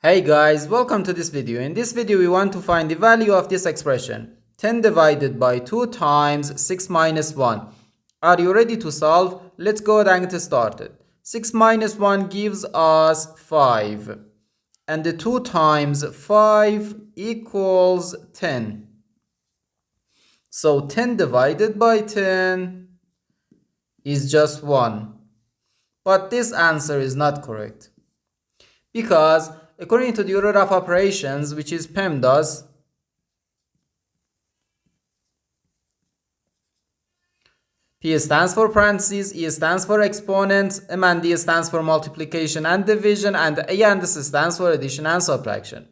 Hey guys, welcome to this video. In this video we want to find the value of this expression 10 divided by 2 times 6 minus 1. Are you ready to solve? Let's go ahead and get started. 6 minus 1 gives us 5 and the 2 times 5 equals 10. So 10 divided by 10 is just 1. But this answer is not correct because according to the order of operations, which is PEMDAS, P stands for parentheses, E stands for exponents, M and D stands for multiplication and division, and A and S stands for addition and subtraction.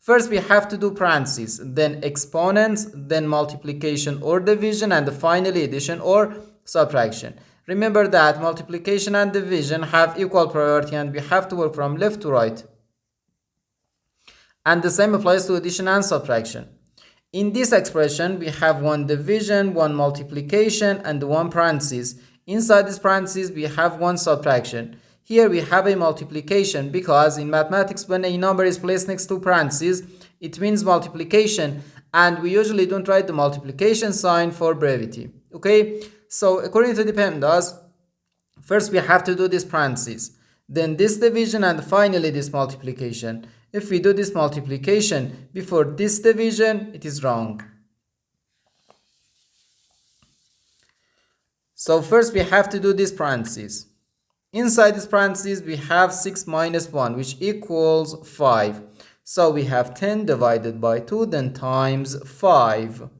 First we have to do parentheses, then exponents, then multiplication or division, and finally addition or subtraction. Remember that multiplication and division have equal priority and we have to work from left to right. And the same applies to addition and subtraction. In this expression, we have one division, one multiplication, and one parentheses. Inside this parentheses, we have one subtraction. Here we have a multiplication because in mathematics, when a number is placed next to parentheses, it means multiplication, and we usually don't write the multiplication sign for brevity. Okay, so according to the PEMDAS, first we have to do this parentheses, then this division, and finally this multiplication. If we do this multiplication before this division, it is wrong. So first we have to do this parentheses. Inside this parentheses we have 6 minus 1, which equals 5. So we have 10 divided by 2, then times 5.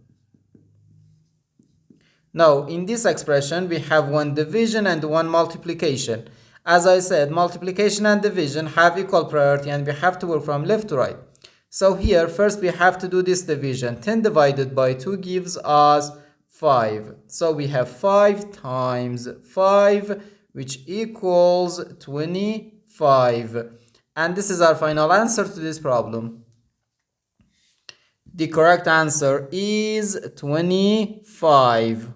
Now in this expression we have one division and one multiplication. As I said, multiplication and division have equal priority and we have to work from left to right. So here first we have to do this division. 10 divided by 2 gives us 5. So we have 5 times 5, which equals 25. And this is our final answer to this problem. The correct answer is 25.